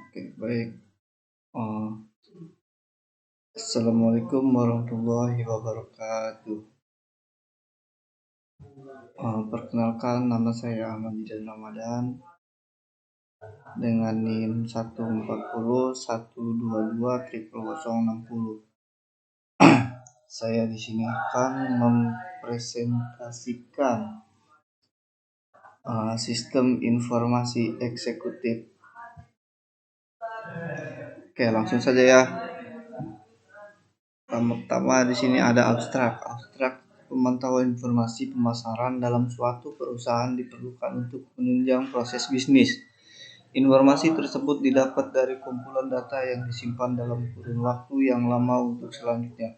Oke, baik. Eh, Assalamualaikum warahmatullahi wabarakatuh. Perkenalkan, nama saya Ahmad Didan Ramadan dengan NIM 140 122 00060. Saya di sini akan mempresentasikan sistem informasi eksekutif. Oke, langsung saja ya. Pertama di sini ada abstrak. Abstrak pemantauan informasi pemasaran dalam suatu perusahaan diperlukan untuk menunjang proses bisnis. Informasi tersebut didapat dari kumpulan data yang disimpan dalam kurun waktu yang lama untuk selanjutnya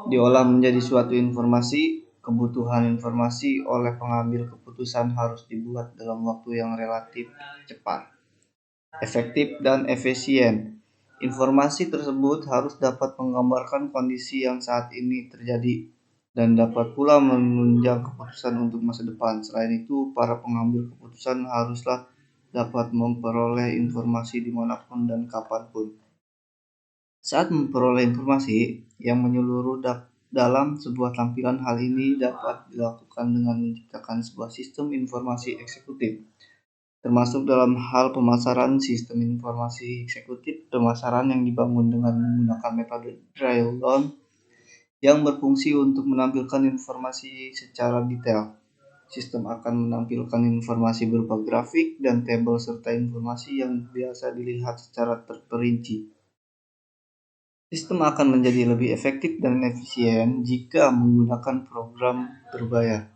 diolah menjadi suatu informasi. Kebutuhan informasi oleh pengambil keputusan harus dibuat dalam waktu yang relatif cepat, efektif, dan efisien. Informasi tersebut harus dapat menggambarkan kondisi yang saat ini terjadi dan dapat pula menunjang keputusan untuk masa depan. Selain itu, para pengambil keputusan haruslah dapat memperoleh informasi dimanapun dan kapanpun. Saat memperoleh informasi yang menyeluruh dalam sebuah tampilan, hal ini dapat dilakukan dengan menciptakan sebuah sistem informasi eksekutif. Termasuk dalam hal pemasaran, sistem informasi eksekutif pemasaran yang dibangun dengan menggunakan metode drill down yang berfungsi untuk menampilkan informasi secara detail. Sistem akan menampilkan informasi berupa grafik dan tabel serta informasi yang biasa dilihat secara terperinci. Sistem akan menjadi lebih efektif dan efisien jika menggunakan program berbayar.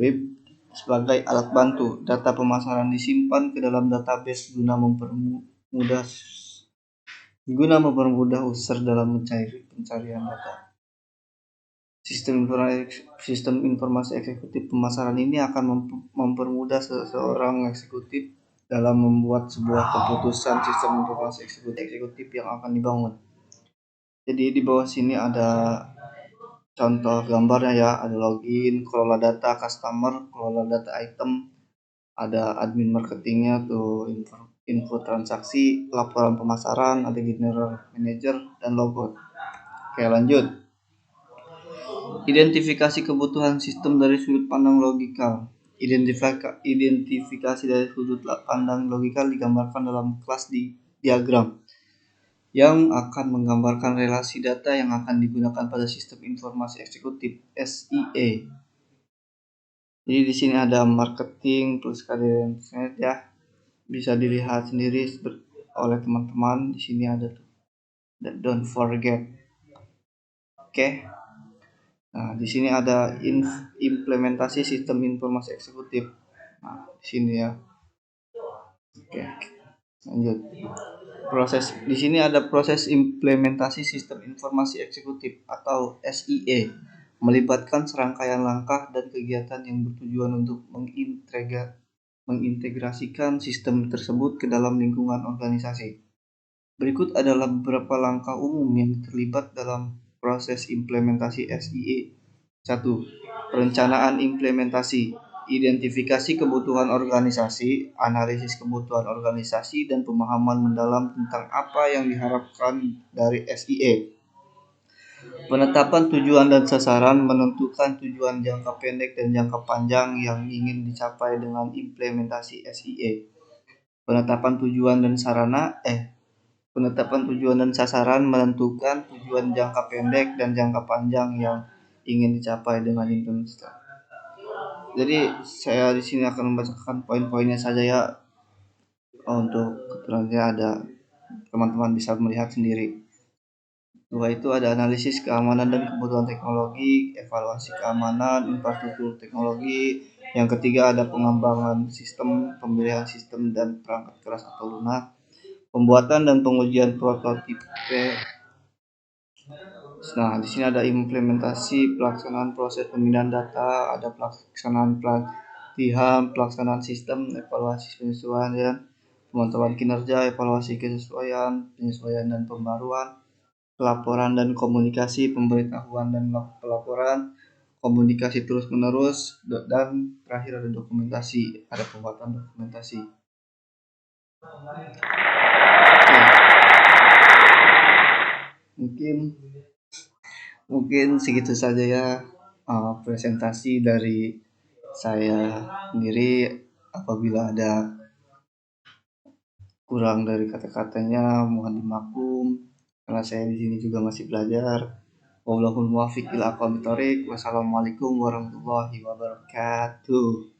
Web sebagai alat bantu, data pemasaran disimpan ke dalam database guna mempermudah user dalam pencarian data. Sistem informasi eksekutif pemasaran ini akan mempermudah seseorang eksekutif dalam membuat sebuah keputusan sistem informasi eksekutif yang akan dibangun. Jadi di bawah sini ada contoh gambarnya ya, ada login, kelola data customer, kelola data item, ada admin marketingnya tuh, info transaksi, laporan pemasaran, ada general manager dan logo. Oke, lanjut. Identifikasi kebutuhan sistem dari sudut pandang logikal. Identifikasi dari sudut pandang logikal digambarkan dalam kelas diagram yang akan menggambarkan relasi data yang akan digunakan pada sistem informasi eksekutif (SIE). Jadi di sini ada marketing plus kadence ya. Bisa dilihat sendiri oleh teman-teman. Di sini ada tuh. Don't forget. Oke. Nah, di sini ada implementasi sistem informasi eksekutif. Nah, di sini ya. Oke. Lanjut. Di sini ada proses implementasi sistem informasi eksekutif atau SIE, melibatkan serangkaian langkah dan kegiatan yang bertujuan untuk mengintegrasikan sistem tersebut ke dalam lingkungan organisasi. Berikut adalah beberapa langkah umum yang terlibat dalam proses implementasi SIE. 1. Perencanaan implementasi. Identifikasi kebutuhan organisasi, analisis kebutuhan organisasi, dan pemahaman mendalam tentang apa yang diharapkan dari SIE. Penetapan tujuan dan sasaran, menentukan tujuan jangka pendek dan jangka panjang yang ingin dicapai dengan implementasi SIE. Penetapan tujuan dan sasaran, menentukan tujuan jangka pendek dan jangka panjang yang ingin dicapai dengan implementasi. Jadi saya di sini akan membacakan poin-poinnya saja ya. Untuk keterangannya ada, teman-teman bisa melihat sendiri. Dua itu ada analisis keamanan dan kebutuhan teknologi, evaluasi keamanan, infrastruktur teknologi. Yang ketiga ada pengembangan sistem, pemilihan sistem dan perangkat keras atau lunak, pembuatan dan pengujian prototipe. Nah, di sini ada implementasi pelaksanaan proses pemindahan data, ada pelaksanaan pelatihan, pelaksanaan sistem, evaluasi penyesuaian, pemantauan kinerja, evaluasi kesesuaian, penyesuaian dan pembaruan, pelaporan dan komunikasi, pemberitahuan dan pelaporan, komunikasi terus-menerus, dan terakhir ada dokumentasi, ada pembuatan dokumentasi. Oke, mungkin mungkin segitu saja ya, presentasi dari saya sendiri. Apabila ada kurang dari kata-katanya mohon dimaklum, karena saya di sini juga masih belajar. Wallahul muwaffiq ila aqwamit thoriq. Wassalamualaikum warahmatullahi wabarakatuh.